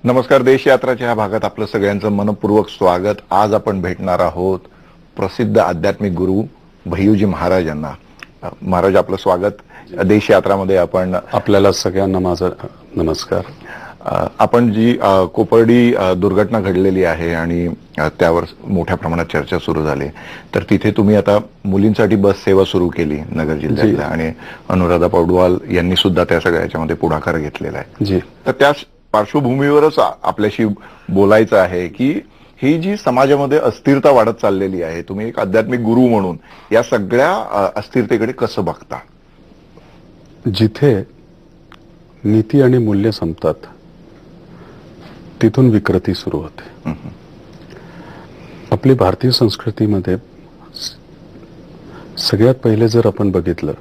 नमस्कार. देशयात्राच्या ह्या भागात आपलं सगळ्यांचं मनपूर्वक स्वागत. आज आपण भेटणार आहोत प्रसिद्ध आध्यात्मिक गुरु भय्यूजी महाराज यांना. महाराज, आपलं स्वागत. देशयात्रामध्ये आपण आपल्याला सगळ्यांना माझा नमस्कार. आपण जी कोपर्डी दुर्घटना घडलेली आहे आणि त्यावर मोठ्या प्रमाणात चर्चा सुरू झाली, तर तिथे तुम्ही आता मुलींसाठी बस सेवा सुरू केली नगर जिल्ह्यातल्या, आणि अनुराधा पौडवाल यांनी सुद्धा त्या सगळ्याच्यामध्ये पुढाकार घेतलेला आहे. जी, तर त्या पार्श्वभूमीवरच आपल्याशी बोलायचं आहे की ही जी समाजामध्ये अस्थिरता वाढत चाललेली आहे, तुम्ही एक आध्यात्मिक गुरु म्हणून या सगळ्या अस्थिरतेकडे कसं बघता? जिथे नीती आणि मूल्य संपतात तिथून विकृती सुरू होते. आपली भारतीय संस्कृतीमध्ये सगळ्यात पहिले जर आपण बघितलं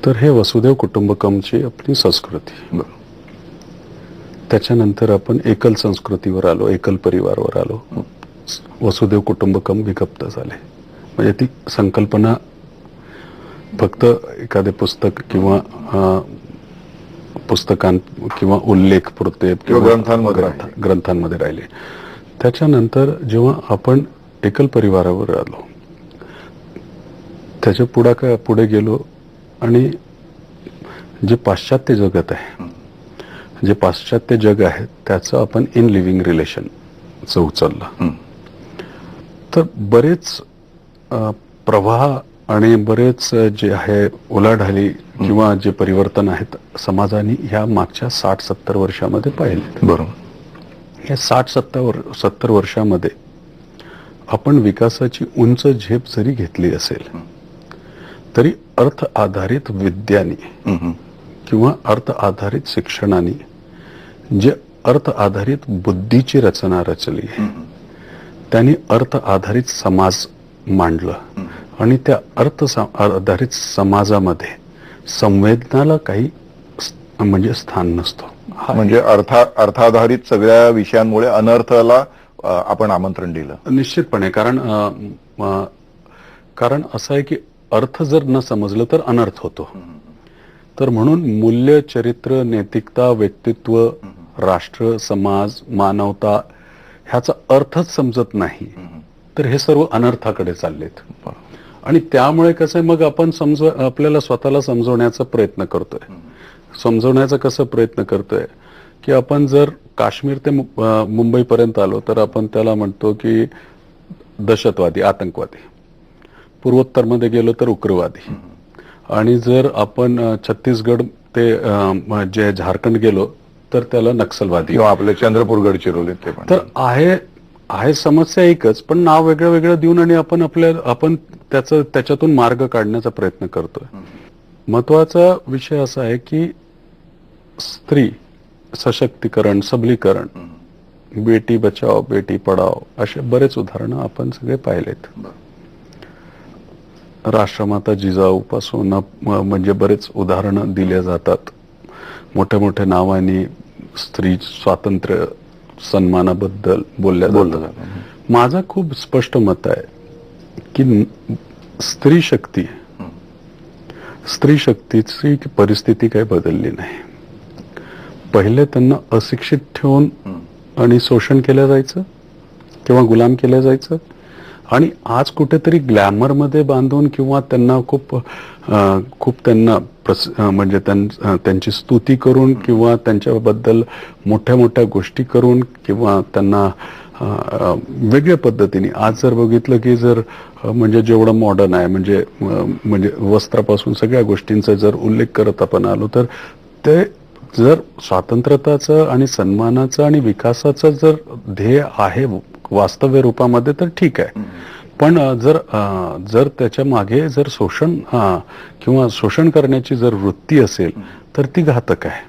तर हे वसुदैव कुटुंबकमची आपली संस्कृती. त्याच्यानंतर आपण एकल संस्कृतीवर आलो, एकल परिवारावर आलो. वसुदैव कुटुंबकम विभक्त झाले. म्हणजे ती संकल्पना फक्त एखादे पुस्तक किंवा किंवा उल्लेख पुरते किंवा ग्रंथांमध्ये राहिले. त्याच्यानंतर जेव्हा आपण एकल परिवारावर आलो, त्याच्या पुढे गेलो आणि जे पाश्चात्य जगत आहे, जे पाश्चात्य जग आहे त्याचं आपण इन लिव्हिंग रिलेशन उचललं. तर बरेच प्रवाह आणि बरेच जे आहे उलाढाली किंवा जे परिवर्तन आहेत समाजाने ह्या मागच्या 60-70 वर्षामध्ये पाहिले. बरोबर. या 60-70 वर्षामध्ये आपण विकासाची उंच झेप जरी घेतली असेल तरी अर्थ आधारित विद्याने किंवा अर्थ आधारित शिक्षणाने जे अर्थ आधारित बुद्धीची रचना रचली, त्यांनी अर्थ आधारित समाज मांडलं आणि त्या अर्थ आधारित समाजामध्ये संवेदनाला काही म्हणजे स्थान नसतो. म्हणजे अर्थाधारित सगळ्या विषयांमुळे अनर्थाला आपण आमंत्रण दिलं. निश्चितपणे. कारण असं आहे की अर्थ जर न समजलं तर अनर्थ होतो. तर म्हणून मूल्य, चरित्र, नैतिकता, व्यक्तित्व, राष्ट्र, समाज, मानवता ह्याचा अर्थच समजत नाही तर हे सर्व अनर्थाकडे चाललेत. आणि त्यामुळे कसं आहे, मग आपण आपल्याला स्वतःला समजवण्याचा प्रयत्न करतोय. समजवण्याचा कसं प्रयत्न करतोय की आपण जर काश्मीर ते मुंबईपर्यंत आलो तर आपण त्याला म्हणतो की दहशतवादी, आतंकवादी. पूर्वोत्तरमध्ये गेलो तर उग्रवादी. आणि जर आपण छत्तीसगड ते जे झारखंड गेलो तर त्याला नक्षलवादी किंवा आपले चंद्रपूर, गडचिरोली ते पण. तर आहे समस्या एकच, पण नाव वेगळं वेगळं देऊन आणि आपण त्याच्यातून मार्ग काढण्याचा प्रयत्न करतोय. महत्वाचा विषय असा आहे की स्त्री सशक्तीकरण, सबलीकरण, बेटी बचाओ बेटी पढाओ असे बरेच उदाहरणं आपण सगळे पाहिलेत. राष्ट्रमाता जिजाऊपासून म्हणजे बरेच उदाहरणं दिल्या जातात. मोठ्या मोठ्या नावाने स्त्री स्वातंत्र्य, सन्मानाबद्दल बोललं जातं. माझं खूप स्पष्ट मत आहे की स्त्री शक्तीची परिस्थिती काही बदलली नाही. पहिले त्यांना अशिक्षित ठेवून आणि शोषण केलं जायचं किंवा गुलाम केलं जायचं, आणि आज कुठेतरी ग्लॅमरमध्ये बांधून किंवा त्यांना खूप त्यांना म्हणजे त्यांची स्तुती करून किंवा त्यांच्याबद्दल मोठ्या मोठ्या गोष्टी करून किंवा त्यांना वेगळ्या पद्धतीने आज जर बघितलं की जर म्हणजे जेवढं मॉडर्न आहे म्हणजे वस्त्रापासून सगळ्या गोष्टींचा जर उल्लेख करत आपण आलो तर ते जर स्वातंत्र्याचं आणि सन्मानाचं आणि विकासाचं जर ध्येय आहे वास्तव्य रूपामध्ये तर ठीक आहे. पण जर त्याच्या मागे जर शोषण करण्याची जर वृत्ती असेल तर ती घातक आहे.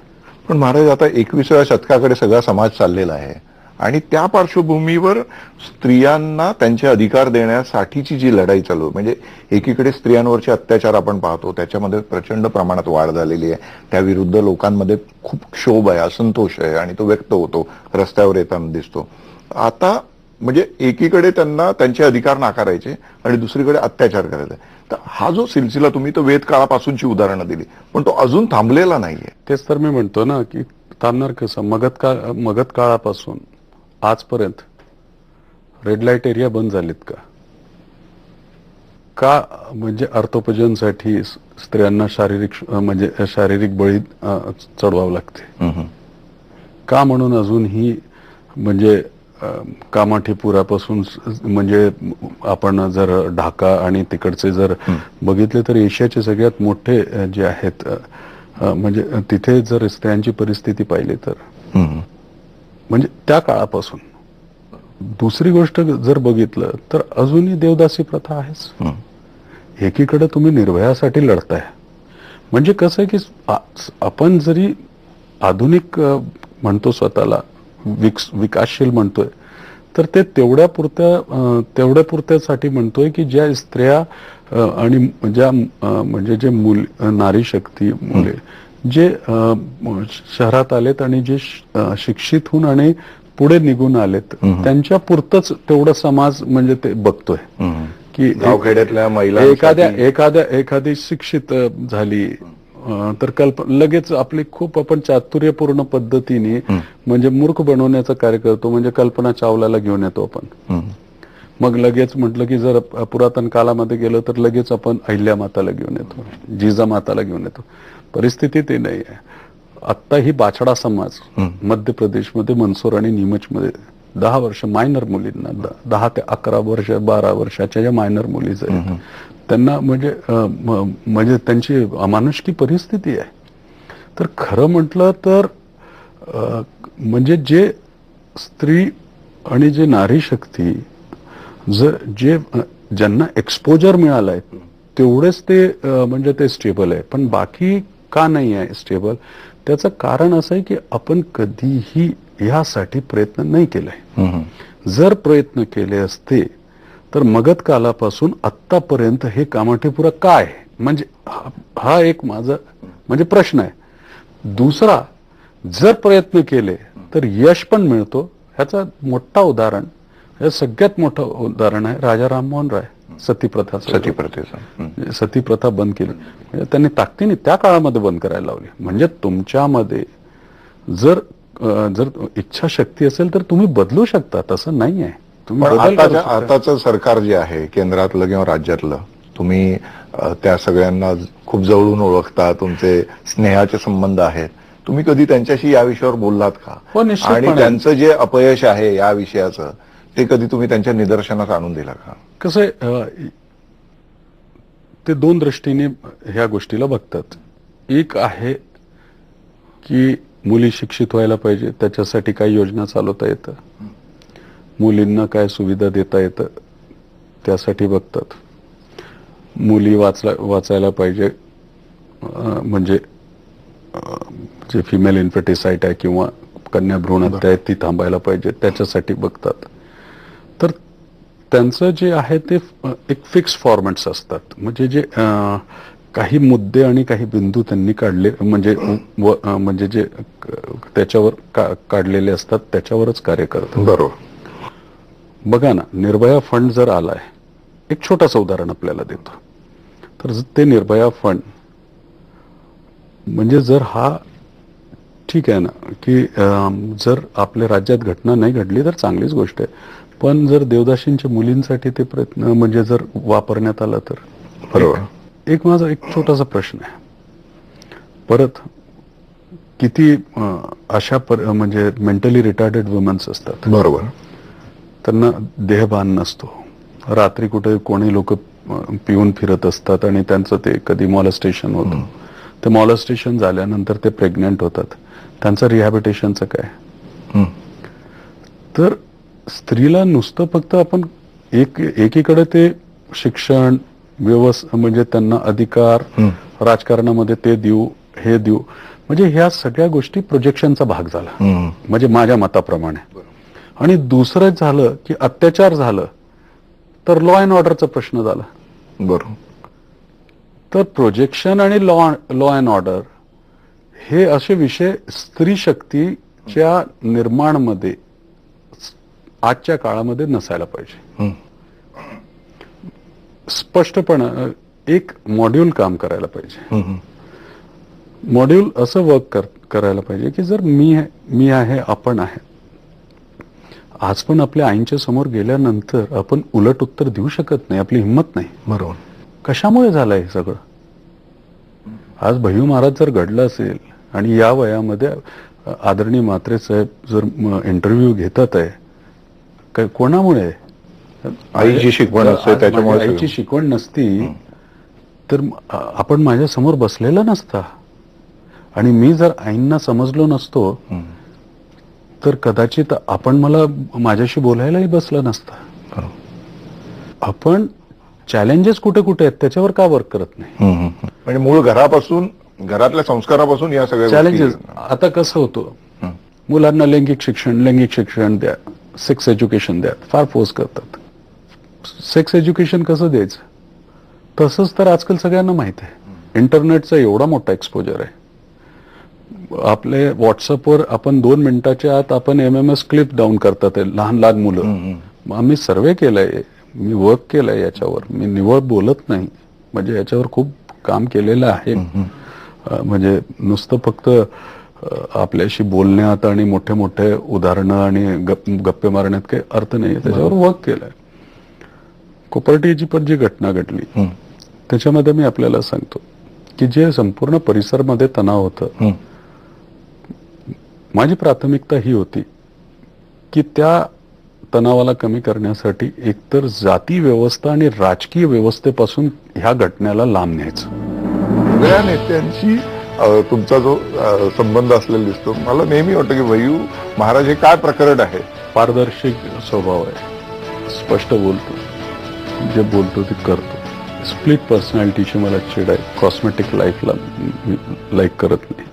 पण महाराज, आता 21व्या शतकाकडे सगळा समाज चाललेला आहे आणि त्या पार्श्वभूमीवर स्त्रियांना त्यांचे अधिकार देण्यासाठीची जी लढाई चालू, म्हणजे एकीकडे स्त्रियांवरचे अत्याचार आपण पाहतो, त्याच्यामध्ये प्रचंड प्रमाणात वाढ झालेली आहे. त्याविरुद्ध लोकांमध्ये खूप क्षोभ आहे, असंतोष आहे आणि तो व्यक्त होतो, रस्त्यावर येताना दिसतो. आता म्हणजे एकीकडे त्यांना त्यांचे अधिकार नाकारायचे आणि दुसरीकडे अत्याचार करायचा. तर हा जो सिलसिला तुम्ही तो वेद काळापासूनची उदाहरणं दिली, पण तो अजून थांबलेला नाहीये. तेच तर मी म्हणतो ना की थांबणार कसं? मगध काळापासून आजपर्यंत रेड लाईट एरिया बंद झालेत का? म्हणजे अर्थोपजनसाठी स्त्रियांना शारीरिक बळी चढवावं लागते का? म्हणून अजूनही म्हणजे कामाठीपुरापासून म्हणजे आपण जर ढाका आणि तिकडचे जर बघितले तर एशियाचे सगळ्यात मोठे जे आहेत म्हणजे तिथे जर स्त्रियांची परिस्थिती पाहिली तर म्हणजे त्या काळापासून. दुसरी गोष्ट जर बघितलं तर अजूनही देवदासी प्रथा आहेच. एकीकडे तुम्ही निर्भयासाठी लढताय, म्हणजे कसं आहे की आपण जरी आधुनिक म्हणतो स्वतःला, विकासशील म्हणतोय, तर ते तेवढ्या पुरत्यासाठी म्हणतोय की ज्या स्त्रिया आणि ज्या म्हणजे जे नारी शक्ती मुले जे शहरात आलेत आणि जे शिक्षित होऊन आणि पुढे निघून आलेत त्यांच्या पुरतच तेवढं समाज म्हणजे ते बघतोय की गावखेड्यातल्या महिला एखादी शिक्षित झाली तर लगेच आपली खूप आपण चातुर्यपूर्ण पद्धतीने म्हणजे मूर्ख बनवण्याचं कार्य करतो. म्हणजे कल्पना चावलाला घेऊन येतो आपण, मग लगेच म्हटलं की जर पुरातन काळामध्ये गेलो तर लगेच आपण अहिल्या माताला घेऊन येतो, जिजा माताला घेऊन येतो. परिस्थिती ते नाही आहे. आत्ता ही बाछडा समाज मध्य प्रदेशमध्ये मंदसौर आणि नीमचमध्ये 10 वर्ष मायनर मुलींना 10 ते 11 वर्ष 12 वर्षाच्या ज्या मायनर मुली आहेत त्यांना म्हणजे त्यांची अमानुषकी परिस्थिती आहे. तर खरं म्हटलं तर म्हणजे जे स्त्री आणि जे नारी शक्ती ज्यांना एक्सपोजर मिळालाय तेवढेच ते म्हणजे ते स्टेबल आहे. पण बाकी का नाही आहे स्टेबल? त्याचं कारण असं आहे की आपण कधीही यासाठी प्रयत्न नाही केलाय. जर प्रयत्न केले असते तर मगध कालापासून आत्तापर्यंत हे कामाठीपुरा काय, म्हणजे हा एक माझा म्हणजे प्रश्न आहे. दुसरा, जर प्रयत्न केले तर यश पण मिळतो. ह्याचा मोठा उदाहरण, हे सगळ्यात मोठं उदाहरण आहे राजा राममोहन राय. सतीप्रथा बंद केली, म्हणजे त्यांनी ताकदीने त्या काळामध्ये बंद करायला लावली. म्हणजे तुमच्यामध्ये जर इच्छाशक्ती असेल तर तुम्ही बदलू शकता, तसं नाही आहे. आताचं सरकार जे आहे केंद्रातलं किंवा राज्यातलं, तुम्ही त्या सगळ्यांना खूप जवळून ओळखता, तुमचे स्नेहाचे संबंध आहेत. तुम्ही कधी त्यांच्याशी या विषयावर बोललात का? हो, आणि त्यांचं जे अपयश आहे या विषयाचं ते कधी तुम्ही त्यांच्या निदर्शनास आणून दिला का? कसं आहे, ते दोन दृष्टीने ह्या गोष्टीला बघतात. एक आहे की मुली शिक्षित व्हायला पाहिजे, त्याच्यासाठी काही योजना चालवता येतं, मुलींना काय सुविधा देता येतं त्यासाठी बघतात. मुली वाचायला पाहिजे, म्हणजे जे फिमेल इन्फर्टिसाइड आहे किंवा कन्या भ्रूण हत्या आहे ती थांबायला पाहिजे, त्याच्यासाठी बघतात. तर त्यांचं जे आहे ते एक फिक्स फॉर्मॅट्स असतात. म्हणजे जे काही मुद्दे आणि काही बिंदू त्यांनी काढले, म्हणजे जे त्याच्यावर काढलेले असतात त्याच्यावरच कार्य करतात. बरोबर. बघा ना, निर्भया फंड जर आलाय, एक छोटंसं उदाहरण आपल्याला देतो. तर ते निर्भया फंड म्हणजे जर हा ठीक आहे ना की जर आपल्या राज्यात घटना नाही घडली तर चांगलीच गोष्ट आहे, पण जर देवदासींच्या मुलींसाठी ते प्रयत्न म्हणजे जर वापरण्यात आला तर बरोबर. एक माझा एक छोटासा प्रश्न आहे. परत किती अशा म्हणजे मेंटली रिटार्डेड वुमन्स असतात, बरोबर, त्यांना देहभान नसतो, रात्री कुठे कोणी लोक पिऊन फिरत असतात आणि त्यांचं ते कधी मॉलेस्टेशन होतं. ते मॉलेस्टेशन झाल्यानंतर ते प्रेग्नंट होतात, त्यांचं रिहॅबिटेशनचं काय? तर स्त्रीला नुसतं फक्त आपण एकीकडे ते शिक्षण म्हणजे त्यांना अधिकार, राजकारणामध्ये ते देऊ हे देऊ, म्हणजे ह्या सगळ्या गोष्टी प्रोजेक्शनचा भाग झाला, म्हणजे माझ्या मताप्रमाणे. आणि दुसरं झालं की अत्याचार झालं तर लॉ अँड ऑर्डरचा प्रश्न झाला. बरोबर. तर प्रोजेक्शन आणि लॉ अँड ऑर्डर हे असे विषय स्त्री शक्तीच्या निर्माणमध्ये आजच्या काळामध्ये नसायला पाहिजे. स्पष्टपणे एक मॉड्यूल काम करायला पाहिजे. मॉड्यूल असं वर्क करायला पाहिजे की जर मी आहे, आपण आहे, आज पण आपल्या आईंच्या समोर गेल्यानंतर आपण उलट उत्तर देऊ शकत नाही, आपली हिंमत नाही. बरोबर. कशामुळे झालंय हे सगळं? आज भैयू महाराज जर घडलं असेल आणि या वयामध्ये आदरणीय म्हात्रे साहेब जर इंटरव्ह्यू घेतात आहे, कोणामुळे? आईची शिकवण असते, आज त्याच्यामुळे माझ्या आईची शिकवण नसती तर आपण माझ्या समोर बसलेला नसता. आणि मी जर आईंना समजलो नसतो तर कदाचित आपण मला माझ्याशी बोलायलाही बसलं नसतं. आपण चॅलेंजेस कुठे कुठे आहेत त्याच्यावर का वर्क करत नाही? म्हणजे मूळ घरापासून, घरातल्या संस्कारापासून या सगळ्या चॅलेंजेस. आता कसं होतं, मुलांना लैंगिक शिक्षण द्या, सेक्स एज्युकेशन द्या, फार फोर्स करतात. सेक्स एज्युकेशन कसं द्यायचं? तसंच तर आजकाल सगळ्यांना माहित आहे. इंटरनेटचा एवढा मोठा एक्सपोजर आहे. आपले व्हॉट्सअपवर आपण 2 मिनिटाच्या आत आपण MMS क्लिप डाऊन करतात लहान लहान मुलं. आम्ही सर्वे केलाय, मी वर्क केलंय याच्यावर, मी निवळ बोलत नाही, म्हणजे याच्यावर खूप काम केलेलं आहे. म्हणजे नुसतं फक्त आपल्याशी बोलण्यात आणि मोठे मोठे उदाहरणं आणि गप्पे मारण्यात काही अर्थ नाही, त्याच्यावर वर्क केलंय. कोपर्टीची पण जी घटना घडली त्याच्यामध्ये मी आपल्याला सांगतो की जे संपूर्ण परिसरमध्ये तणाव होतं, माझी प्राथमिकता ही होती की त्या तणावाला कमी करण्यासाठी एकतर जाती व्यवस्था आणि राजकीय व्यवस्थेपासून ह्या घटनेला लांब न्यायचं. सगळ्या नेत्यांशी तुमचा जो संबंध असलेला दिसतो. मला नेहमी वाटतं की भैयू महाराज हे काय प्रकरण आहे? पारदर्शी स्वभाव आहे, स्पष्ट बोलतो, जे बोलतो ते करतो. स्प्लिट पर्सनॅलिटीची मला चिड आहे. कॉस्मेटिक लाईफला लाईक करत नाही.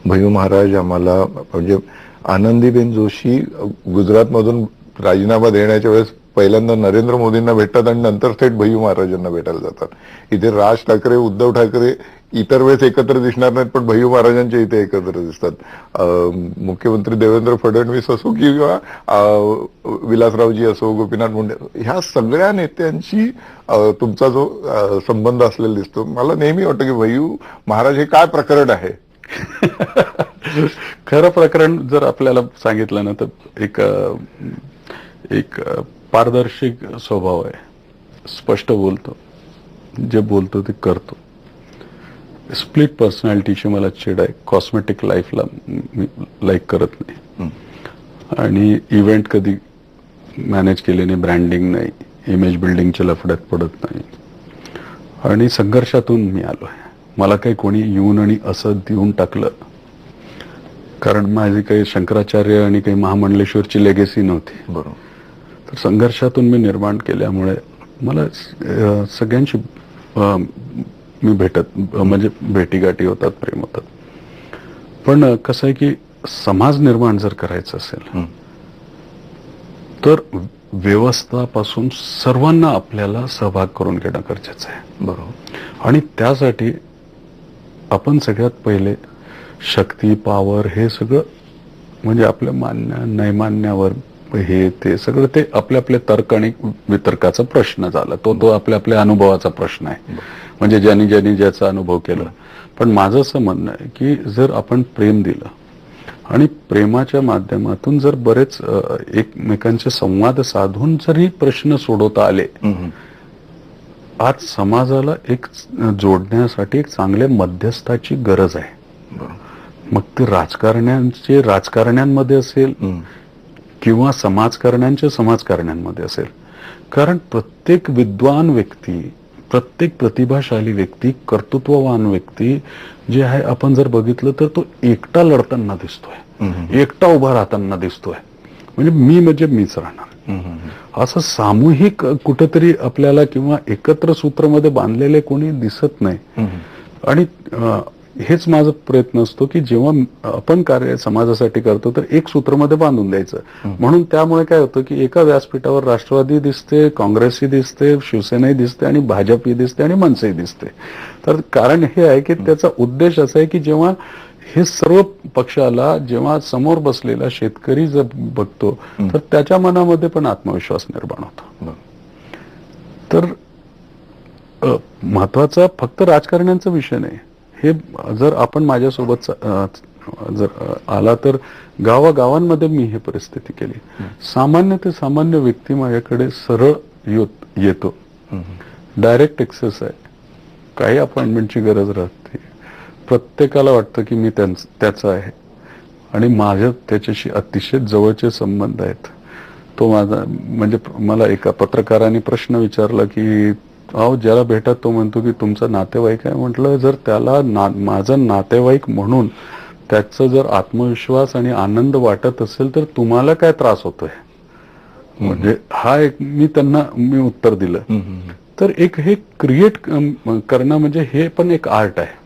भैयू महाराज आम्हाला, म्हणजे आनंदीबेन जोशी गुजरातमधून राजीनामा देण्याच्या वेळेस पहिल्यांदा नरेंद्र मोदींना भेटतात आणि नंतर थेट भैयू महाराजांना भेटायला जातात. इथे राज ठाकरे, उद्धव ठाकरे इतर वेळेस एकत्र दिसणार नाहीत, पण भैयू महाराजांच्या इथे एकत्र दिसतात. मुख्यमंत्री देवेंद्र फडणवीस असो किंवा विलासरावजी असो, गोपीनाथ मुंडे, ह्या सगळ्या नेत्यांशी तुमचा जो संबंध असलेला दिसतो. मला नेहमी वाटतं की भैयू महाराज हे काय प्रकरण आहे? खरं प्रकरण जर आपल्याला सांगितलं ना तर एक पारदर्शी स्वभाव आहे, स्पष्ट बोलतो, जे बोलतो ते करतो. स्प्लिट पर्सनॅलिटीची मला चिड आहे. कॉस्मेटिक लाईफला लाईक करत नाही. आणि इव्हेंट कधी मॅनेज केले नाही, ब्रँडिंग नाही, इमेज बिल्डिंगच्या लफड्यात पडत नाही. आणि संघर्षातून मी आलोय. मला काही कोणी येऊन आणि असं देऊन टाकलं, कारण माझी काही शंकराचार्य आणि काही महामंडलेश्वरची लेगेसी नव्हती. बरोबर. तर संघर्षातून मी निर्माण केल्यामुळे मला सगळ्यांशी मी म्हणजे भेटीगाठी होतात, प्रेम होतात. पण कसं आहे की समाज निर्माण जर करायचं असेल तर व्यवस्थापासून सर्वांना आपल्याला सहभाग करून घेणं गरजेचं आहे. बरोबर. आणि त्यासाठी आपण सगळ्यात पहिले शक्ती, पॉवर हे सगळं म्हणजे आपल्या मान्य नैमान्यावर हे ते सगळं ते आपल्या आपल्या तर्क आणि वितर्काचा प्रश्न झाला. तो आपल्या आपल्या अनुभवाचा प्रश्न आहे. म्हणजे ज्यांनी ज्याचा अनुभव केला. पण माझं असं म्हणणं आहे की जर आपण प्रेम दिलं आणि प्रेमाच्या माध्यमातून जर बरेच एकमेकांचे संवाद साधून जरी प्रश्न सोडवता आले, आज समाजाला एक जोडण्यासाठी एक चांगल्या मध्यस्थाची गरज आहे. मग ते राजकारण्यांमध्ये असेल किंवा समाजकारण्यांमध्ये असेल. कारण प्रत्येक विद्वान व्यक्ती, प्रत्येक प्रतिभाशाली व्यक्ती, कर्तृत्ववान व्यक्ती जे आहे, आपण जर बघितलं तर तो एकटा लढताना दिसतोय, एकटा उभा राहताना दिसतोय. म्हणजे मीच राहणार असं सामूहिक कुठेतरी आपल्याला किंवा एकत्र सूत्रामध्ये बांधलेले कोणी दिसत नाही. आणि हेच माझा प्रयत्न असतो की जेव्हा आपण कार्य समाजासाठी करतो तर एक सूत्रामध्ये बांधून द्यायचं. म्हणून त्यामुळे काय होतं की एका व्यासपीठावर राष्ट्रवादी दिसते, काँग्रेसही दिसते, शिवसेनाही दिसते आणि भाजपही दिसते आणि मनसेही दिसते. तर कारण हे आहे की त्याचा उद्देश असा आहे की जेव्हा हे सर्व पक्षाला जेव्हा समोर बसलेला शेतकरी जर बघतो तर त्याच्या मनामध्ये पण आत्मविश्वास निर्माण होतो. तर महत्वाचा फक्त राजकारण्यांचा विषय नाही. हे जर आपण माझ्यासोबत जर आला तर गावागावांमध्ये मी हे परिस्थिती केली. सामान्य ते सामान्य व्यक्ती माझ्याकडे सरळ येतो. डायरेक्ट एक्सेस आहे. काही अपॉइंटमेंटची गरज राहते. प्रत्येकाला वाटतं की मी त्याचा आहे आणि माझ्या त्याच्याशी अतिशय जवळचे संबंध आहेत. तो माझा म्हणजे मला एका पत्रकाराने प्रश्न विचारला की अहो ज्याला भेटत तो म्हणतो की तुमचा नातेवाईक आहे. म्हटलं जर त्याला माझा नातेवाईक म्हणून त्याचा जर आत्मविश्वास आणि आनंद वाटत असेल तर तुम्हाला काय त्रास होतोय. म्हणजे हा एक मी उत्तर दिलं. तर एक हे क्रिएट करणं म्हणजे हे पण एक आर्ट आहे.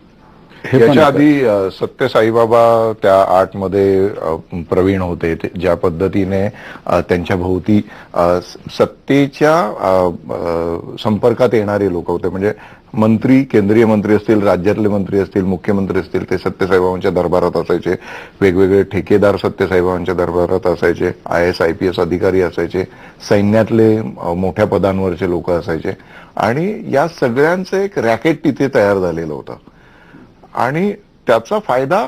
याच्या आधी सत्य साईबाबा त्या आर्टमध्ये प्रवीण होते. ज्या पद्धतीने त्यांच्या भोवती सत्तेच्या संपर्कात येणारे लोक होते. म्हणजे मंत्री, केंद्रीय मंत्री असतील, राज्यातले मंत्री असतील, मुख्यमंत्री असतील, ते सत्य साईबाबांच्या दरबारात असायचे. वेगवेगळे ठेकेदार सत्य साईबाबांच्या दरबारात असायचे. IAS IPS अधिकारी असायचे. सैन्यातले मोठ्या पदांवरचे लोक असायचे आणि या सगळ्यांचं एक रॅकेट तिथे तयार झालेलं होतं आणि त्याचा फायदा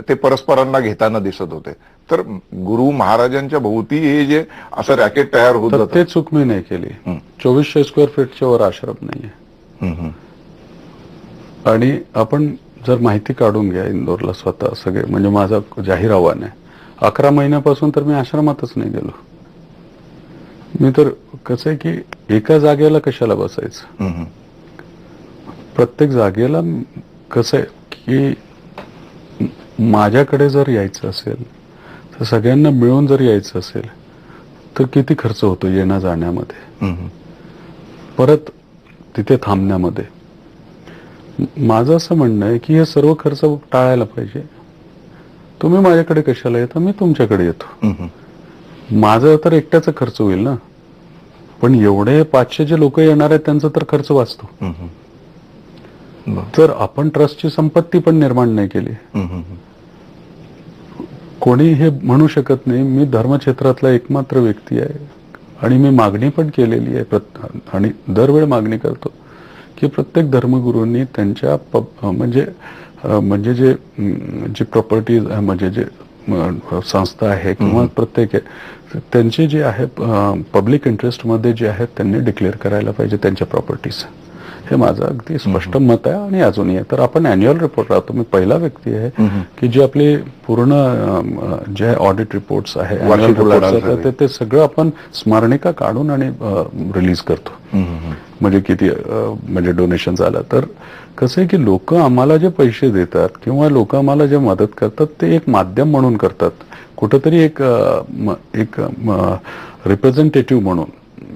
ते परस्परांना घेताना दिसत होते. तर गुरु महाराजांच्या भोवती हे जे असं रॅकेट तयार होत होतं ते चूक मी नाही केली. 2400 स्क्वेअर फीटच्या वर आश्रम नाहीये. आणि आपण जर माहिती काढून घ्या इंदोरला स्वतः सगळे, म्हणजे माझं जाहीर आव्हान आहे. 11 महिन्यापासून तर मी आश्रमातच नाही गेलो. मी तर कसं आहे की एका जागेला कशाला बसायचं. प्रत्येक जागेला कसं आहे की माझ्याकडे जर यायचं असेल तर सगळ्यांना मिळून जर यायचं असेल तर किती खर्च होतो येण्या जाण्यामध्ये, परत तिथे थांबण्यामध्ये. माझं असं म्हणणं आहे की हे सर्व खर्च टाळायला पाहिजे. तुम्ही माझ्याकडे कशाला येता, मी तुमच्याकडे येतो. माझं तर एकट्याचा खर्च होईल ना, पण एवढे 500 जे लोक येणार आहेत त्यांचा तर खर्च वाचतो. तर आपण ट्रस्टची संपत्ती पण निर्माण नाही केली. कोणी हे म्हणू शकत नाही मी धर्मक्षेत्रातला एकमात्र व्यक्ती आहे आणि मी मागणी पण केलेली आहे आणि दरवेळ मागणी करतो की प्रत्येक धर्मगुरूंनी त्यांच्या म्हणजे जे प्रॉपर्टी म्हणजे जे संस्था आहे किंवा प्रत्येक त्यांचे जे आहे पब्लिक इंटरेस्टमध्ये जे आहेत त्यांनी डिक्लेअर करायला पाहिजे त्यांच्या प्रॉपर्टीज. हे माझं अगदी स्पष्ट मत आहे आणि अजूनही आहे. तर आपण अॅन्युअल रिपोर्ट राहतो. मी पहिला व्यक्ती आहे की जे आपले पूर्ण जे ऑडिट रिपोर्ट्स आहे ते सगळं आपण स्मरणिका काढून आणि रिलीज करतो. म्हणजे किती म्हणजे डोनेशन झालं. तर कसं आहे की लोक आम्हाला जे पैसे देतात किंवा लोक आम्हाला जे मदत करतात ते एक माध्यम म्हणून करतात. कुठंतरी एक रिप्रेझेंटेटिव्ह म्हणून,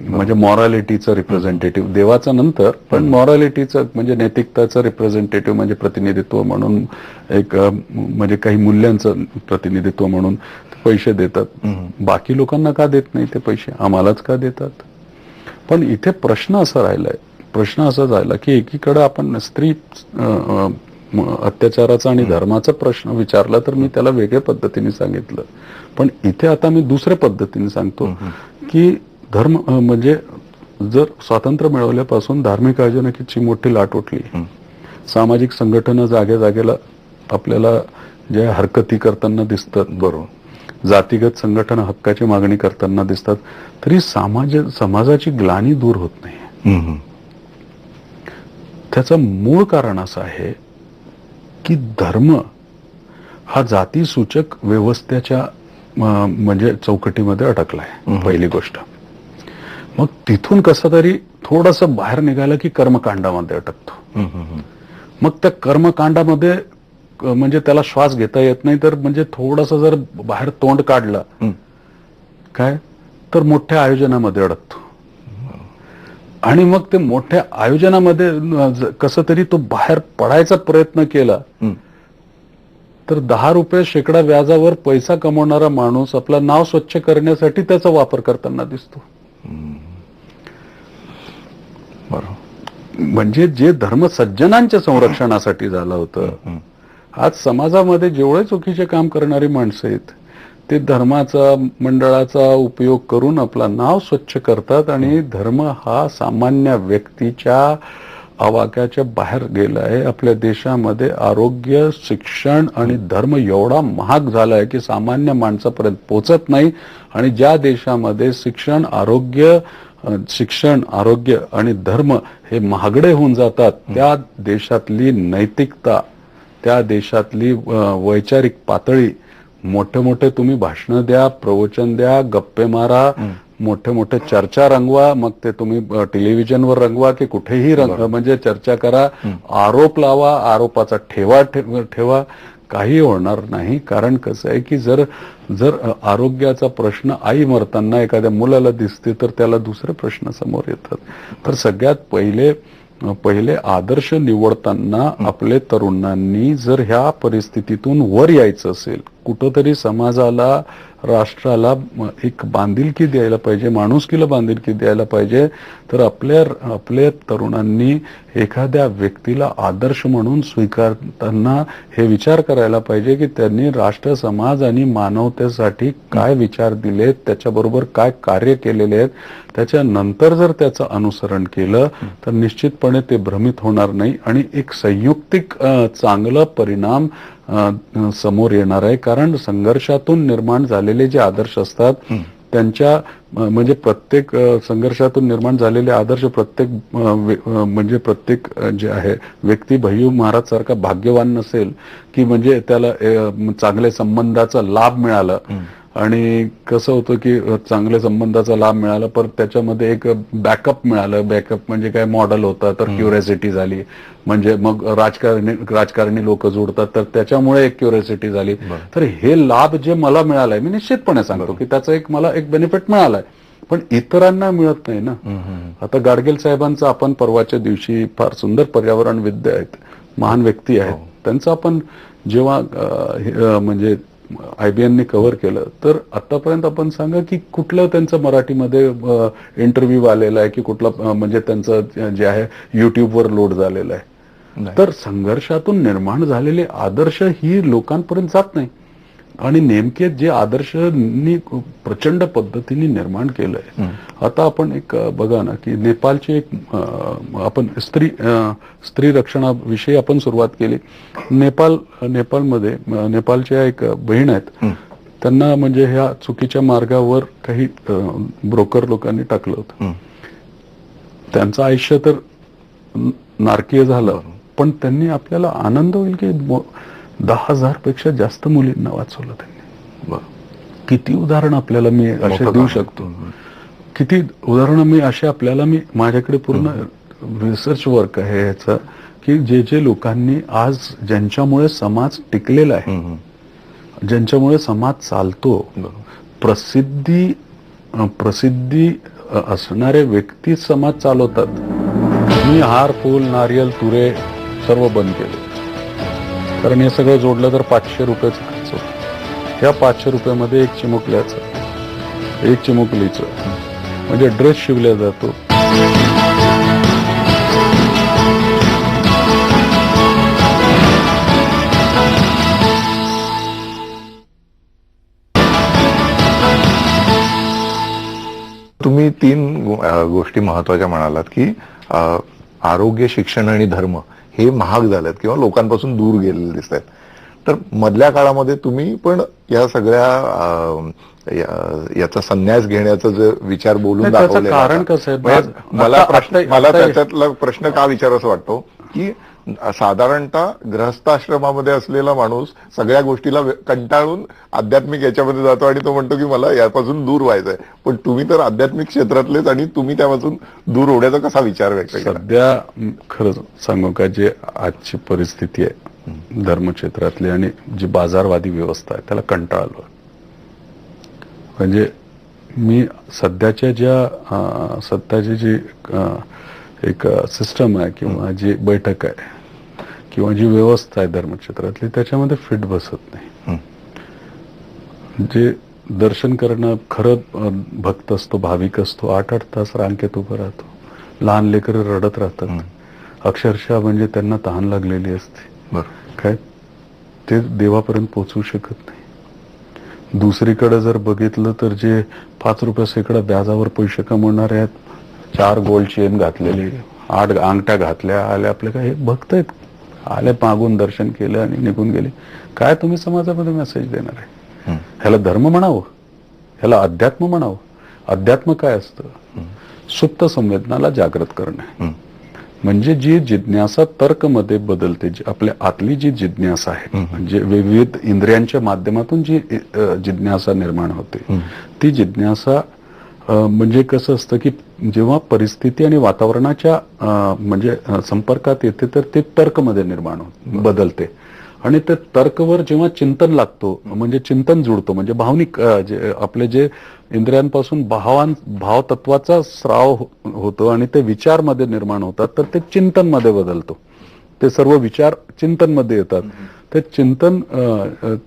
म्हणजे मॉरॅलिटीचं रिप्रेझेंटेटिव्ह देवाचं नंतर, पण मॉरॅलिटीचं म्हणजे नैतिकताचं रिप्रेझेंटेटिव्ह म्हणजे प्रतिनिधित्व म्हणून एक म्हणजे काही मूल्यांचं प्रतिनिधित्व म्हणून पैसे देतात. बाकी लोकांना का देत नाही ते पैसे, आम्हालाच का देतात. पण इथे प्रश्न असा राहिला की एकीकडे आपण स्त्री अत्याचाराचा आणि धर्माचा प्रश्न विचारला तर मी त्याला वेगळ्या पद्धतीने सांगितलं. पण इथे आता मी दुसऱ्या पद्धतीने सांगतो की धर्म म्हणजे जर स्वातंत्र्य मिळवल्यापासून धार्मिक आयोजनाची मोठी लाट उठली. सामाजिक संघटना जागेला आपल्याला ज्या हरकती करताना दिसतात, बरोबर, जातीगत संघटना हक्काची मागणी करताना दिसतात, तरी समाजाची ग्लानी दूर होत नाही. त्याचं मूळ कारण असं आहे की धर्म हा जातीसूचक व्यवस्थेच्या म्हणजे चौकटीमध्ये अडकलाय. पहिली गोष्ट. मग तिथून कसं तरी थोडंसं बाहेर निघालं की कर्मकांडामध्ये अटकतो. मग त्या कर्मकांडामध्ये म्हणजे त्याला श्वास घेता येत नाही. तर म्हणजे थोडंसं जर बाहेर तोंड काढलं काय तर मोठ्या आयोजनामध्ये अडकतो. आणि मग ते मोठ्या आयोजनामध्ये कसं तरी तो बाहेर पडायचा प्रयत्न केला तर 10 रुपये शेकडा व्याजावर पैसा कमवणारा माणूस आपला नाव स्वच्छ करण्यासाठी त्याचा वापर करताना दिसतो. म्हणजे जे धर्म सज्जनांच्या संरक्षणासाठी झालं होतं, आज समाजामध्ये जेवढे चुकीचे काम करणारी माणसं आहेत ते धर्माचा मंडळाचा उपयोग करून आपला नाव स्वच्छ करतात आणि धर्म हा सामान्य व्यक्तीच्या आवाक्याच्या बाहेर गेला आहे. आपल्या देशामध्ये आरोग्य, शिक्षण आणि धर्म एवढा महाग झाला आहे की सामान्य माणसापर्यंत पोहोचत नाही. आणि ज्या देशामध्ये शिक्षण, आरोग्य आणि धर्म हे महागडे होऊन जातात, त्या देशातली नैतिकता, त्या देशातली वैचारिक पातळी, मोठे मोठे तुम्ही भाषणं द्या, प्रवचन द्या, गप्पे मारा, मोठे मोठे चर्चा रंगवा, मग ते तुम्ही टेलिव्हिजनवर रंगवा की कुठेही म्हणजे चर्चा करा, आरोप लावा, आरोपाचा ठेवा, काही होणार नाही. कारण कसं आहे की जर आरोग्याचा प्रश्न आई मरताना एखाद्या मुलाला दिसते तर त्याला दुसरे प्रश्न समोर येतात. तर सगळ्यात पहिले आदर्श निवडताना आपले तरुणांनी जर ह्या परिस्थितीतून वर यायचं असेल, कुठंतरी समाजाला, राष्ट्राला एक बांधिलकी द्यायला पाहिजे, माणुसकीला बांधिलकी द्यायला पाहिजे, तर आपल्या तरुणांनी एखाद्या व्यक्तीला आदर्श म्हणून स्वीकारताना हे विचार करायला पाहिजे की त्यांनी राष्ट्र, समाज आणि मानवतेसाठी काय विचार दिलेत, त्याच्याबरोबर काय कार्य केलेले आहेत. त्याच्यानंतर जर त्याचं अनुसरण केलं तर निश्चितपणे ते भ्रमित होणार नाही आणि एक संयुक्तिक चांगला परिणाम समोर येणार आहे. कारण संघर्षातून निर्माण झालेले जे आदर्श असतात त्यांच्या म्हणजे प्रत्येक संघर्षातून निर्माण झालेले आदर्श म्हणजे प्रत्येक जे आहे व्यक्ती भैयू महाराज सारखा भाग्यवान नसेल की म्हणजे त्याला चांगल्या संबंधाचा लाभ मिळाला. आणि कसं होतं की चांगल्या संबंधाचा लाभ मिळाला पण त्याच्यामध्ये एक बॅकअप मिळालं. बॅकअप म्हणजे काय, मॉडेल होता तर क्युरिओसिटी झाली, म्हणजे मग राजकारणी लोक जोडतात तर त्याच्यामुळे एक क्युरिओसिटी झाली. तर हे लाभ जे मला मिळालाय, मी निश्चितपणे सांगतो की त्याचा मला एक बेनिफिट मिळालाय, पण इतरांना मिळत नाही ना. आता गाडगीळ साहेबांचा आपण परवाच्या दिवशी, फार सुंदर पर्यावरणविद आहेत, महान व्यक्ती आहेत, त्यांचं आपण जेव्हा म्हणजे IBNने कव्हर केलं तर आतापर्यंत आपण सांगा की कुठलं त्यांचं मराठीमध्ये इंटरव्ह्यू आलेला आहे की कुठला म्हणजे त्यांचं जे आहे युट्यूबवर लोड झालेलं आहे. तर संघर्षातून निर्माण झालेले आदर्श ही लोकांपर्यंत जात नाही. आणि नेमके जे आदर्शांनी प्रचंड पद्धतीने निर्माण केलंय. आता आपण एक बघा ना की नेपाळची एक आपण स्त्री रक्षणाविषयी आपण सुरुवात केली. नेपाळमध्ये नेपाळच्या एक बहीण आहेत, त्यांना म्हणजे ह्या चुकीच्या मार्गावर काही ब्रोकर लोकांनी टाकलं होतं. त्यांचं आयुष्य तर नारकीय झालं, पण त्यांनी आपल्याला आनंद होईल की 10,000 पेक्षा जास्त मुलींना वाचवलं त्यांनी. किती उदाहरण आपल्याला मी असे देऊ शकतो, किती उदाहरणं मी असे आपल्याला माझ्याकडे पूर्ण रिसर्च वर्क आहे ह्याचं की जे लोकांनी आज ज्यांच्यामुळे समाज टिकलेला आहे, ज्यांच्यामुळे समाज चालतो, प्रसिद्धी असणारे व्यक्ती समाज चालवतात. मी हार, फूल, नारियल, तुरे सर्व बंद केले, कारण हे सगळं जोडलं तर 500 रुपयाचं खर्च होतो. ह्या 500 रुपयामध्ये एक चिमुकल्याचं, एक चिमुकलीचं म्हणजे ड्रेस शिवला जातो. तुम्ही 3 गोष्टी महत्वाच्या म्हणालात की आरोग्य, शिक्षण आणि धर्म हे महाग झालेत किंवा लोकांपासून दूर गेलेले दिसत आहेत. तर मधल्या काळामध्ये तुम्ही पण या सगळ्या याचा संन्यास घेण्याचा जे विचार बोलून दाखवले. कारण कसं आहे, मला त्याच्यातला प्रश्न का विचारायचा वाटतो की साधारणतः गृहस्थाश्रमामध्ये असलेला माणूस सगळ्या गोष्टीला कंटाळून आध्यात्मिक याच्यामध्ये जातो आणि तो म्हणतो की मला यापासून दूर व्हायचंय. पण तुम्ही तर आध्यात्मिक क्षेत्रातलेच आणि तुम्ही त्यापासून दूर होण्याचा कसा विचार व्यक्त केला? सध्या खरंच सांगू का, जे आजची परिस्थिती आहे धर्मक्षेत्रातली आणि जी बाजारवादी व्यवस्था आहे त्याला कंटाळलो. म्हणजे मी सध्याची जी एक सिस्टम आहे किंवा जी बैठक आहे किंवा जी व्यवस्था आहे धर्मक्षेत्रातली त्याच्यामध्ये फिट बसत नाही. जे दर्शन करणं खरं भक्त असतो, भाविक असतो, 8-8 तास रांगेत उभं राहतो. लहान लेकरं रडत राहतात, अक्षरशः म्हणजे त्यांना तहान लागलेली असते, काय ते देवापर्यंत पोहोचू शकत नाही. दुसरीकडे जर बघितलं तर जे 5 रुपये शेकडा व्याजावर पैसे कमवणारे आहेत, 4 गोल्ड चेन घातलेली, 8 अंगठ्या घातल्या, आले आपले काय हे भक्त आहेत, आले मागून दर्शन केलं आणि निघून गेले. काय तुम्ही समाजामध्ये मेसेज देणार आहे? ह्याला धर्म म्हणावं, ह्याला अध्यात्म म्हणावं? अध्यात्म काय असतं? सुप्त संवेदनाला जागृत करणे, म्हणजे जी जिज्ञासा तर्कमध्ये बदलते, आपल्या आतली जी जिज्ञासा आहे, म्हणजे विविध इंद्रियांच्या माध्यमातून जी जिज्ञासा निर्माण होते, ती जिज्ञासा म्हणजे कसं असतं की जेव्हा परिस्थिती आणि वातावरणाच्या म्हणजे संपर्कात येते तर ते तर्कमध्ये निर्माण बदलते. आणि ते तर्कवर जेव्हा चिंतन लागतो, म्हणजे चिंतन जुळतो, म्हणजे भावनिक आपले जे इंद्रियांपासून भावतत्वाचा स्राव होतो आणि ते विचारमध्ये निर्माण होतात, तर ते चिंतनमध्ये बदलतो. ते सर्व विचार चिंतनमध्ये येतात. ते चिंतन,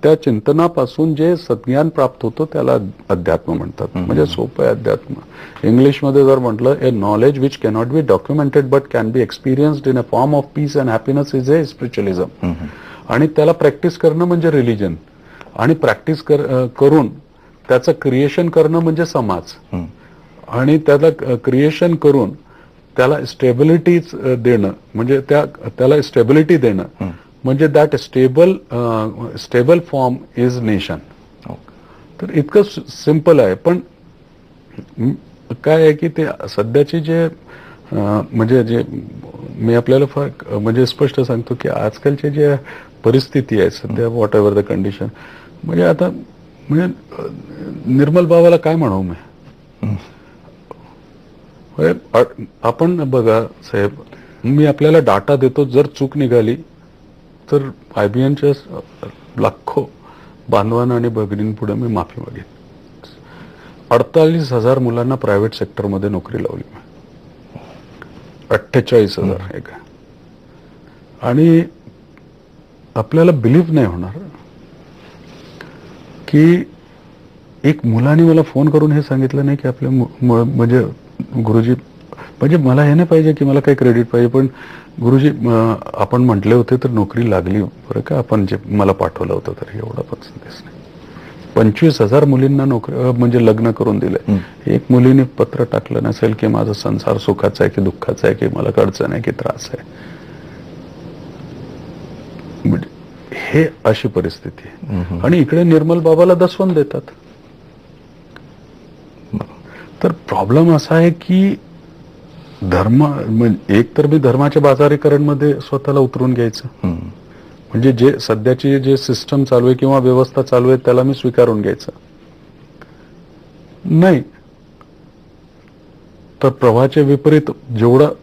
त्या चिंतनापासून जे सज्ञान प्राप्त होतं त्याला अध्यात्म म्हणतात. म्हणजे सोपं आहे अध्यात्म. इंग्लिशमध्ये जर म्हटलं, a knowledge which cannot be documented but can be experienced in a form of peace and happiness is a spiritualism. आणि त्याला प्रॅक्टिस करणं म्हणजे रिलिजन, आणि प्रॅक्टिस करून त्याचं क्रिएशन करणं म्हणजे समाज, आणि त्याला क्रिएशन करून त्याला स्टेबिलिटी देणं म्हणजे त्याला स्टेबिलिटी देणं म्हणजे that stable form is nation. तर इतकं सिंपल आहे. पण काय आहे की ते सध्याची जे म्हणजे जे मी आपल्याला फार म्हणजे स्पष्ट सांगतो की आजकालची जे परिस्थिती आहे सध्या, व्हॉट एव्हर द कंडिशन, म्हणजे आता म्हणजे निर्मल बाबाला काय म्हणावं मी? आपण बघा साहेब, मी आपल्याला डाटा देतो, जर चूक निघाली तर IBMच्या लाखो बांधवांना आणि भगिनींपुढे मी माफी मागेन. 48,000 मुलांना प्रायव्हेट सेक्टरमध्ये नोकरी लावली मी. 48,000 एक. आणि आपल्याला बिलीव्ह नाही होणार की एक मुलाने मला फोन करून हे सांगितलं नाही की आपल्या म्हणजे गुरुजी, म्हणजे मला हे नाही पाहिजे की मला काही क्रेडिट पाहिजे, पण गुरुजी आपण म्हटले होते तर नोकरी लागली बरं का, आपण जे मला पाठवलं होतं तर एवढा पण संदेश नाही. 25,000 मुलींना नोकरी म्हणजे लग्न करून दिलंय. एक मुलीने पत्र टाकलं नसेल की माझा संसार सुखाचा आहे की दुःखाचा आहे, की मला अडचण आहे की त्रास आहे. म्हणजे हे अशी परिस्थिती आहे. आणि इकडे निर्मल बाबाला दसवून देतात. तर प्रॉब्लेम असा आहे की धर्म एक तर मी धर्माच्या बाजारीकरणमध्ये स्वतःला उतरून घ्यायचं, म्हणजे जे सध्याची जे सिस्टम चालू आहे किंवा व्यवस्था चालू आहे त्याला मी स्वीकारून घ्यायचं नाही. तर प्रवाहाच्या विपरीत जेवढं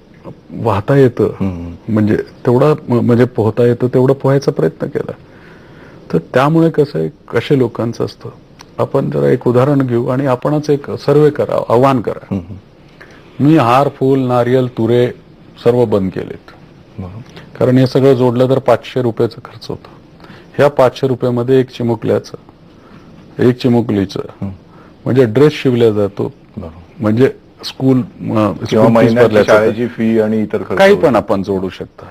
वाहता येतं म्हणजे तेवढा म्हणजे पोहता येतं तेवढं पोहायचा प्रयत्न केला. तर त्यामुळे कसं आहे, कसे लोकांचं असतं. आपण जरा एक उदाहरण घेऊ आणि आपणच एक सर्वे करा, आव्हान करा. मी हार, फूल, नारियल, तुरे सर्व बंद केलेत, कारण हे सगळं जोडलं तर 500 रुपयाचा खर्च होतो. ह्या 500 रुपयामध्ये एक चिमुकल्याचं, एक चिमुकलीचं म्हणजे ड्रेस शिवला जातो, म्हणजे स्कूल शाळेची फी आणि इतर काही पण आपण जोडू शकता.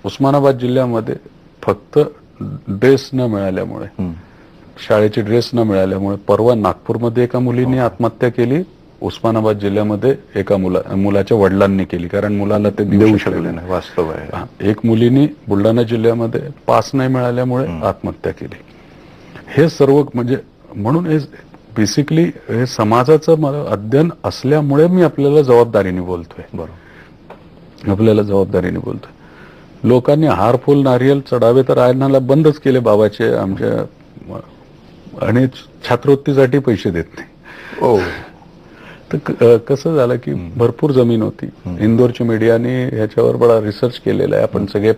उस्मानाबाद जिल्ह्यामध्ये फक्त ड्रेस न मिळाल्यामुळे, शाळेचे ड्रेस न मिळाल्यामुळे परवा नागपूरमध्ये एका मुलीने आत्महत्या केली. उस्मानाबाद जिल्ह्यामध्ये एका मुलाच्या वडिलांनी केली, कारण मुलाला ते देऊ शकले नाही. वास्तव आहे. एक मुलीने बुलढाणा जिल्ह्यामध्ये पास नाही मिळाल्यामुळे आत्महत्या केली. हे सर्व म्हणजे म्हणून हे बेसिकली हे समाजाचं मला अध्ययन असल्यामुळे मी आपल्याला जबाबदारीने बोलतोय. बरोबर, आपल्याला जबाबदारीने बोलतोय. लोकांनी हार, फुल, नारियल चढावे तर आयनाला बंदच केले बाबाचे आमच्या, आणि छात्रवृत्तीसाठी पैसे देत नाही. तर कसं झालं की भरपूर जमीन होती. इंदोरच्या मीडियाने ह्याच्यावर बडा रिसर्च केलेला आहे, आपण सगळे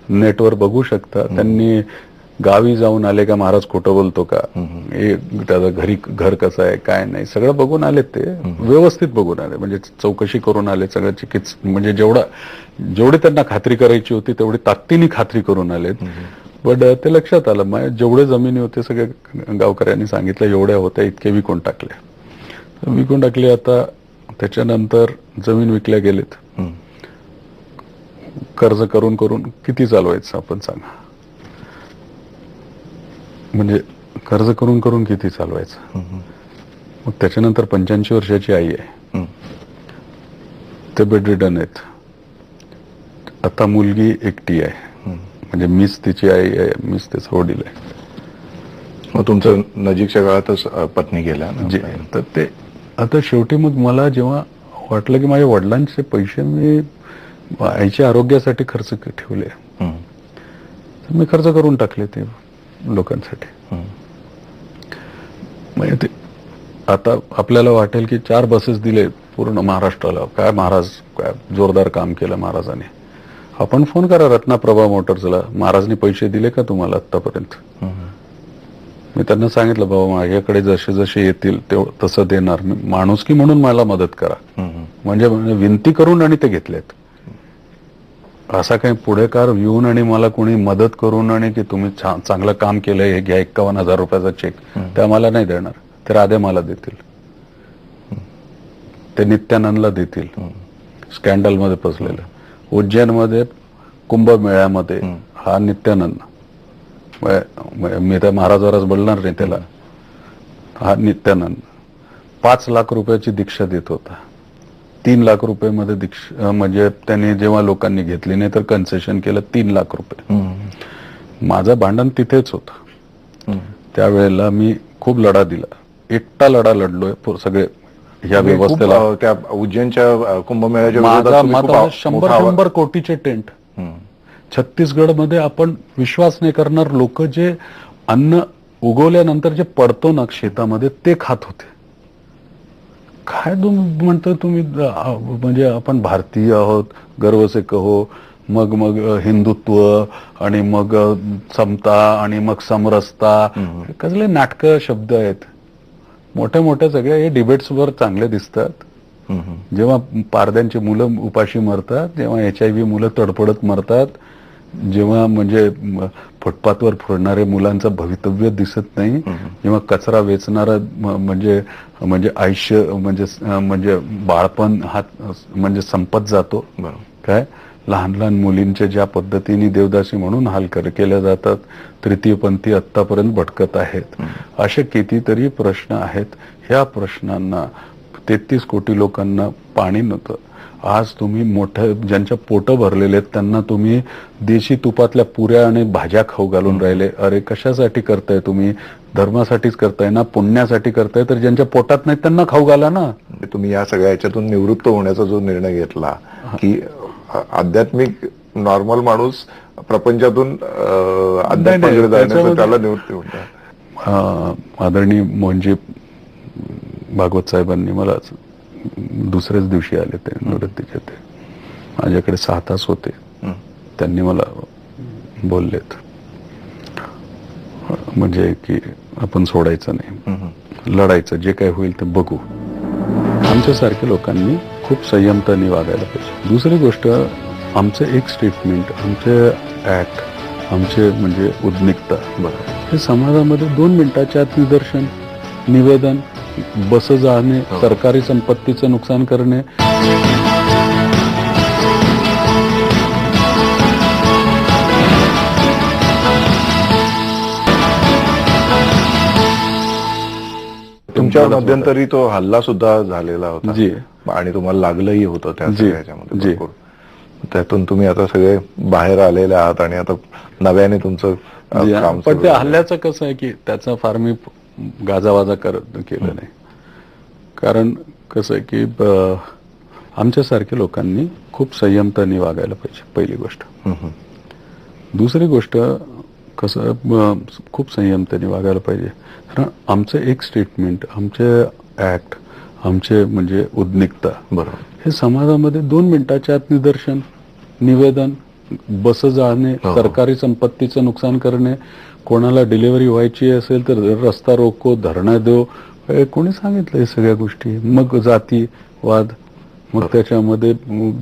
नेटवर बघू शकता. त्यांनी गावी जाऊन आले का, महाराज खोटं बोलतो का, त्याचं घरी घर कसं आहे काय नाही सगळं बघून आले. ते व्यवस्थित बघून आले, म्हणजे चौकशी करून आले. सगळं म्हणजे जेवढी त्यांना खात्री करायची होती तेवढी ताकदीने खात्री करून आलेत. पण ते लक्षात आलं, जेवढे जमिनी होते सगळे गावकऱ्यांनी सांगितलं एवढ्या होत्या, इतके विकून टाकले. विकून टाकले. आता त्याच्यानंतर जमीन विकल्या गेलेत. कर्ज करून करून किती चालवायचं आपण सांगा. म्हणजे कर्ज करून करून किती चालवायचं. मग त्याच्यानंतर 85 वर्षाची आई आहे, ते बेडरिडन आहेत. आता मुलगी एकटी आहे, म्हणजे मीच तिची आई आहे, मीच तिचा वडील आहे. मग तुमचं नजीकच्या काळातच पत्नी गेल्या ना? तर ते आता शेवटी मग मला जेव्हा वाटलं की माझ्या वडिलांचे पैसे मी आईच्या आरोग्यासाठी खर्च ठेवले, तर मी खर्च करून टाकले ते लोकांसाठी. म्हणजे ते आता आपल्याला वाटेल की 4 बसेस दिले पूर्ण महाराष्ट्राला, काय महाराज काय जोरदार काम केलं महाराजांनी. आपण फोन करा रत्नाप्रभा मोटर्सला, महाराजनी पैसे दिले का तुम्हाला आतापर्यंत? मी त्यांना सांगितलं, बाबा माझ्याकडे जसे जसे येतील तसं देणार मी, माणुसकी म्हणून मला मदत करा. म्हणजे विनंती करून आणि ते घेतलेत. असा काही पुढेकार येऊन आणि मला कोणी मदत करून आणि की तुम्ही चांगलं काम केलंय हे घ्या 51,000 रुपयाचा चेक, त्या मला नाही देणार. ते राधे मला देतील, ते नित्यानंदला देतील. स्कॅन्डलमध्ये फसलेलं उज्जैनमध्ये कुंभमेळ्यामध्ये हा नित्यानंद, मी त्या महाराजावरच बोलणार नाही त्याला, हा नित्यानंद 5 लाख रुपयाची दीक्षा देत होता. 3 लाख रुपये मध्ये दीक्षा, म्हणजे त्यांनी जेव्हा लोकांनी घेतली नाही तर कन्सेशन केलं 3 लाख रुपये. माझं भांडण तिथेच होतं. त्यावेळेला मी खूप लढा दिला, एकटा लढा लढलोय सगळे ह्या व्यवस्थेला. त्या उज्जैनच्या कुंभमेळ्याच्या माझा 100 कोटीचे टेंट. छत्तीसगडमध्ये आपण विश्वास नाही करणार, लोक जे अन्न उगवल्यानंतर जे पडतो ना शेतामध्ये ते खात होते. काय तुम्ही म्हणतो तुम्ही, म्हणजे आपण भारतीय आहोत, गर्व से कहो, मग मग हिंदुत्व आणि मग समता आणि मग समरसता, कसले नाटक शब्द आहेत. मोठ्या मोठ्या सगळ्या हे डिबेट्सवर चांगले दिसतात. जेव्हा पारद्यांची मुलं उपाशी मरतात, जेव्हा HIV मुलं तडफडत मरतात, जेव्हा म्हणजे फुटपाथवर फिरणारे मुलांचं भवितव्य दिसत नाही, जेव्हा कचरा वेचणारा म्हणजे आयुष्य म्हणजे बाळपण हा म्हणजे संपत जातो. काय लहान लहान मुलींचे ज्या पद्धतीने देवदासी म्हणून हाल केल्या जातात, तृतीयपंथी आत्तापर्यंत भटकत आहेत. असे कितीतरी प्रश्न आहेत. ह्या प्रश्नांना 33 कोटी लोकांना पाणी नव्हतं. आज तुम्ही मोठ्या ज्यांच्या पोटं भरलेले आहेत त्यांना तुम्ही देशी तुपातल्या पुऱ्या आणि भाज्या खाऊ घालून राहिले. अरे कशासाठी करताय तुम्ही? धर्मासाठीच करताय ना, पुण्यासाठी करताय? तर ज्यांच्या पोटात नाही त्यांना खाऊ घाला ना. तुम्ही या सगळ्या याच्यातून निवृत्त होण्याचा जो निर्णय घेतला की आध्यात्मिक नॉर्मल माणूस प्रपंचातून अध्यात्माकडे जाण्याचं, त्याला निवृत्ती होता. आदरणीय मोहनजी भागवत साहेबांनी मला दुसऱ्याच दिवशी आले ते निवृत्तीचे. ते माझ्याकडे 6 तास होते. त्यांनी मला बोललेत म्हणजे की आपण सोडायचं नाही, लढायचं, जे काय होईल ते बघू. आमच्यासारख्या लोकांनी खूप संयमताने वागायला पाहिजे. दुसरी गोष्ट, आमचं एक स्टेटमेंट, आमचे ऍक्ट, आमचे म्हणजे उद्निकता, हे समाजामध्ये 2 मिनिटाच्या आत निदर्शन, निवेदन, बस जाणे, सरकारी संपत्तीचं नुकसान करणे, तुमच्या मध्यंतरी तो हल्ला सुद्धा झालेला होता जी, आणि तुम्हाला लागलंही होतं त्या सगळ्याच्यामध्ये. त्यातून तुम्ही आता सगळे बाहेर आलेले आहात आणि आता नव्याने तुमचं काम. पण त्या हल्ल्याचं कसं आहे की त्याचा फार मी गाजावाजा केलं नाही. कारण कसं आहे की आमच्यासारख्या लोकांनी खूप संयमताने वागायला पाहिजे, पहिली गोष्ट. दुसरी गोष्ट कसं, खूप संयमताने वागायला पाहिजे. कारण आमचं एक स्टेटमेंट, आमचे ऍक्ट, आमचे म्हणजे उद्निकता, बरोबर, हे समाजामध्ये 2 मिनिटाच्या आत निदर्शन, निवेदन, बस जाळणे, सरकारी संपत्तीचं नुकसान करणे, कोणाला डिलिव्हरी व्हायची असेल तर रस्ता रोको, धरणं देऊ, कोणी सांगितलं हे सगळ्या गोष्टी. मग जातीवाद, मग त्याच्यामध्ये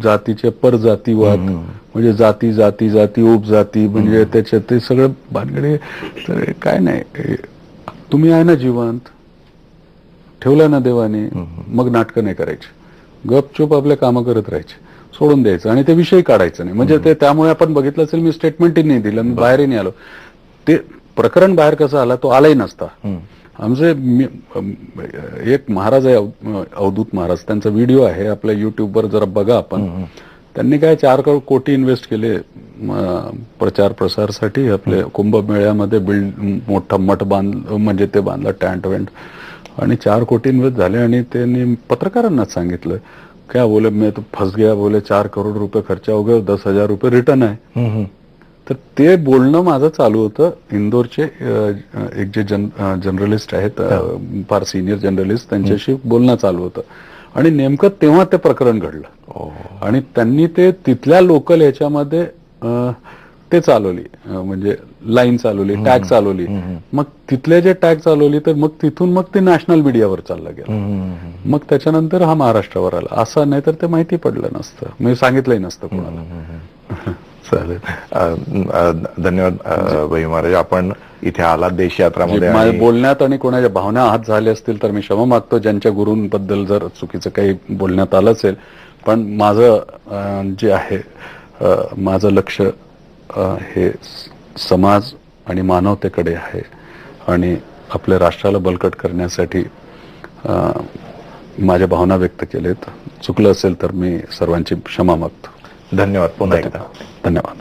जातीचे परजातीवाद, म्हणजे जाती जाती जाती उपजाती, म्हणजे त्याच्यात ते सगळं भानगडे. तर काय नाही, तुम्ही आहे ना जिवंत, ठेवलं ना देवाने, मग नाटकं नाही करायची, गपचूप आपल्या कामं करत राहायचे, सोडून द्यायचं आणि ते विषय काढायचं नाही. म्हणजे ते त्यामुळे आपण बघितलं असेल, मी स्टेटमेंटही नाही दिलं, मी बाहेरही नाही आलो. ते प्रकरण बाहेर कसं आला तो आलाही नसता. आमचे एक महाराज आहे अवधूत महाराज, त्यांचा व्हिडिओ आहे आपल्या युट्यूबवर, जरा बघा आपण. त्यांनी काय 4 कोटी इन्व्हेस्ट केले प्रचार प्रसारसाठी. आपले कुंभमेळ्यामध्ये मोठा मठ म्हणजे ते बांधला, टँट वेंट, आणि 4 कोटी इन्व्हेस्ट झाले. आणि त्यांनी पत्रकारांनाच सांगितलं, क्या बोले मैं तो फंस गया, बोले 4 करोड रुपये खर्च हो गए, 10,000 रुपये रिटर्न आहे. तर ते बोलणं माझं चालू होतं. इंदोरचे एक जे जर्नलिस्ट आहेत, फार सिनियर जर्नलिस्ट, त्यांच्याशी बोलणं चालू होतं. आणि नेमकं तेव्हा ते प्रकरण घडलं. आणि त्यांनी ते तिथल्या लोकल ह्याच्यामध्ये ते चालवली, म्हणजे लाईन चालवली, टॅग चालवली. मग तिथले जे टॅग चालवली, तर मग तिथून मग ते नॅशनल मीडियावर चाललं गेलं. मग त्याच्यानंतर हा महाराष्ट्रावर आला. असं नाही तर ते माहिती पडलं नसतं, मी सांगितलंही नसतं कोणाला. चालेल, धन्यवाद भाई महाराज. आपण इथे आलात देश यात्रामध्ये. माझ्या बोलण्यात आणि कोणाच्या भावना हात झाले असतील तर मी क्षमा मागतो, ज्यांच्या गुरूंबद्दल जर चुकीचं काही बोलण्यात आलं असेल. पण माझं जे आहे, माझं लक्ष हे समाज आणि मानवतेकडे आहे, आणि आपल्या राष्ट्राला बळकट करण्यासाठी माझ्या भावना व्यक्त केलेत. चुकलं असेल तर मी सर्वांची क्षमा मागतो. धन्यवाद पुन्हा एकदा. धन्यवाद.